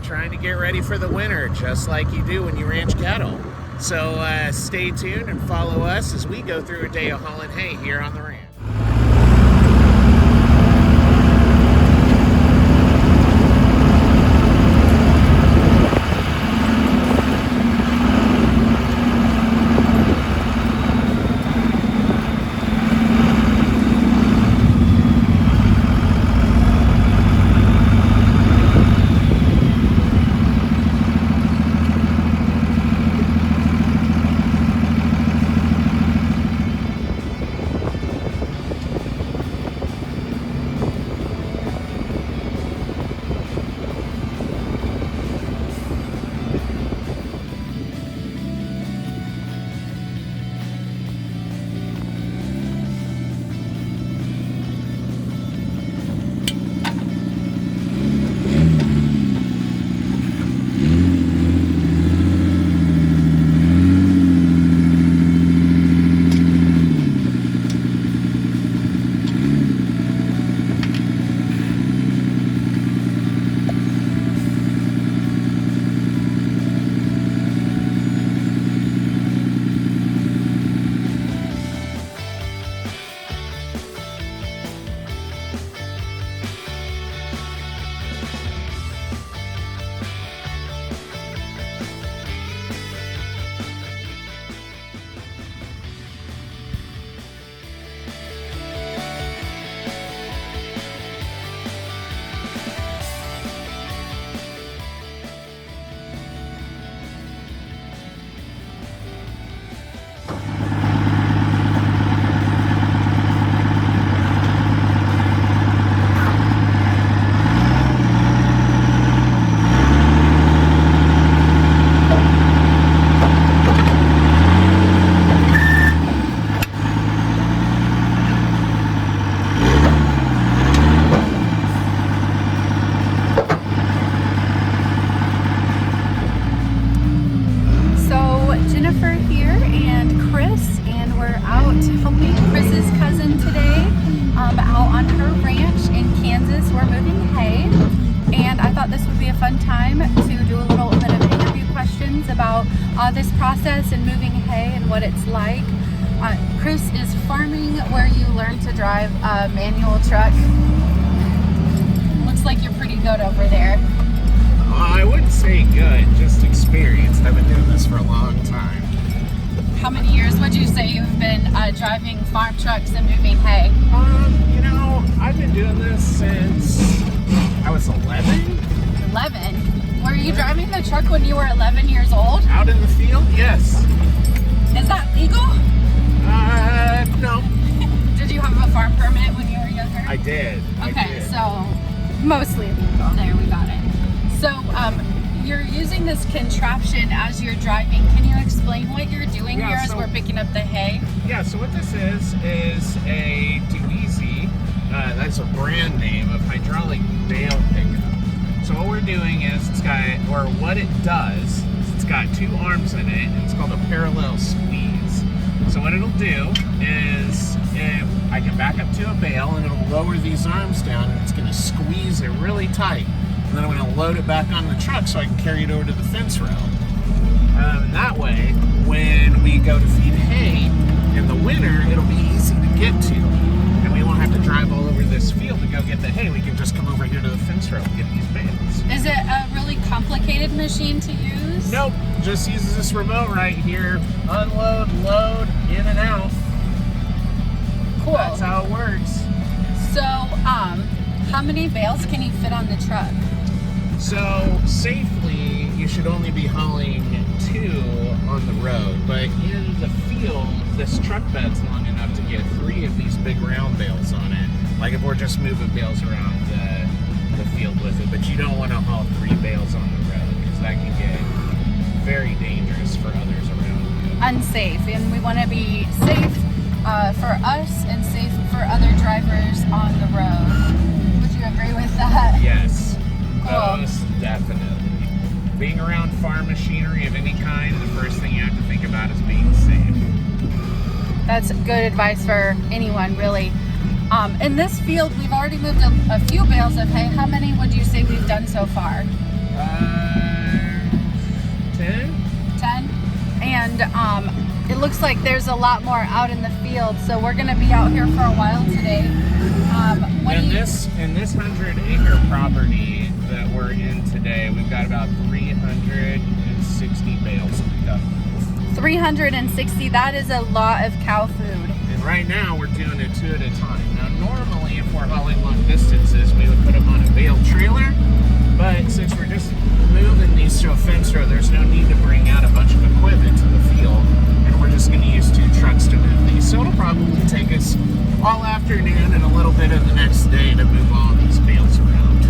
trying to get ready for the winter, just like you do when you ranch cattle. So stay tuned and follow us as we go through a day of hauling hay here on the ranch. This process and moving hay and what it's like. Kris is farming where you learn to drive a manual truck. Looks like you're pretty good over there. I wouldn't say good, just experienced. I've been doing this for a long time. How many years would you say you've been driving farm trucks and moving hay? You know, I've been doing this since I was 11. 11? Were you driving the truck when you were 11 years old? Out in the field, yes. Is that legal? No. Did you have a farm permit when you were younger? I did. Okay, so mostly legal. There, we got it. So, you're using this contraption as you're driving. Can you explain what you're doing here as we're picking up the hay? Yeah, so what this is a DewEze, that's a brand name of hydraulic bale pickup. So what we're doing is it's got two arms in it, and it's called a parallel squeeze. So what it'll do is I can back up to a bale and it'll lower these arms down and it's going to squeeze it really tight. And then I'm going to load it back on the truck so I can carry it over to the fence row. And that way, when we go to feed hay in the winter, it'll be easy to get to. And we won't have to drive all over this field to go get the hay. We can just come over here to the fence row and get these bales. Is it a really complicated machine to use? Nope, just uses this remote right here. Unload, load, in and out. Cool. That's how it works. So, how many bales can you fit on the truck? So, safely, you should only be hauling 2 on the road. But in the field, this truck bed's long enough to get 3 of these big round bales on it. Like if we're just moving bales around the field with it. But you don't want to haul 3 bales on the road because that can get very dangerous for others around you. Unsafe, and we want to be safe for us and safe for other drivers on the road. Would you agree with that? Yes, Cool. most definitely. Being around farm machinery of any kind, the first thing you have to think about is being safe. That's good advice for anyone, really. In this field, we've already moved a few bales of hay. How many would you say we've done so far? 10? 10. And it looks like there's a lot more out in the field, so we're gonna be out here for a while today. In this 100-acre property that we're in today, we've got about 360 bales to go. 360, that is a lot of cow food. And right now we're doing it 2 at a time. Now normally if we're hauling long distances, we would put them on a bale trailer, but since we're just moving these to a fence row, there's no need to bring out a bunch of equipment to the field, and we're just going to use 2 trucks to move these. So it'll probably take us all afternoon and a little bit of the next day to move all these bales around.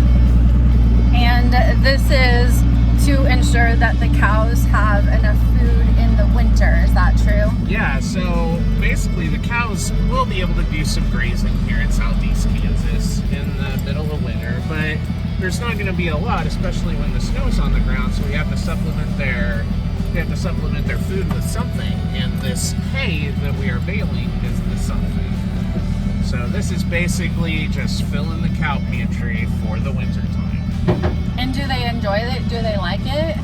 And this is to ensure that the cows have enough food in the winter. Is that true? Yeah, so basically the cows will be able to do some grazing here in southeast Kansas in the middle of winter, but there's not going to be a lot, especially when the snow's on the ground, so we have to supplement their food with something, and this hay that we are baling is the something. So this is basically just filling the cow pantry for the winter time. And do they enjoy it? Do they like it?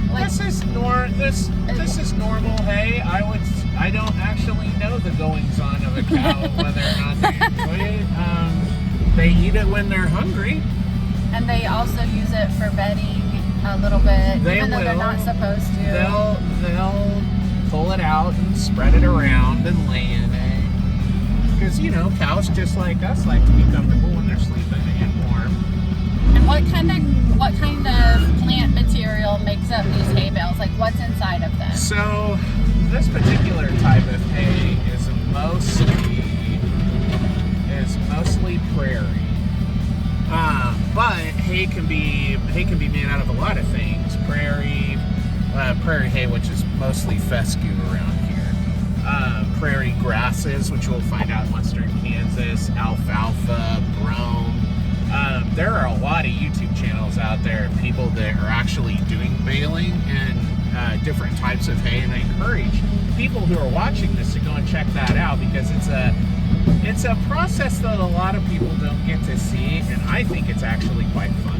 This is normal hay. I don't actually know the goings on of a cow, whether or not they enjoy it. They eat it when they're hungry. And they also use it for bedding a little bit, even though they're not supposed to. They'll pull it out and spread it around and lay in it. Because, you know, cows just like us like to be comfortable when they're sleeping and warm. And what kind of plant material makes up these hay bales? Like, what's inside of them? So this particular type of hay is mostly prairie. But hay can be made out of a lot of things. Prairie hay, which is mostly fescue around here. Prairie grasses, which you'll find out in western Kansas. Alfalfa, brome. There are a lot of YouTube channels out there of people that are actually doing baling and different types of hay, and I encourage people who are watching this to go and check that out, because it's a process that a lot of people don't get to see, and I think it's actually quite fun.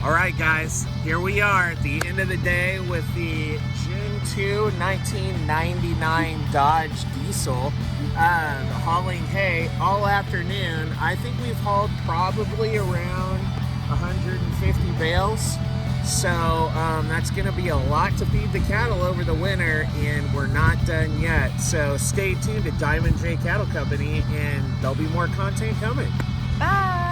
All right, guys, here we are at the end of the day with the June 2, 1999 Dodge Diesel, hauling hay all afternoon. I think we've hauled probably around 150 bales. So that's going to be a lot to feed the cattle over the winter, and we're not done yet. So stay tuned to Diamond J Cattle Company, and there'll be more content coming. Bye.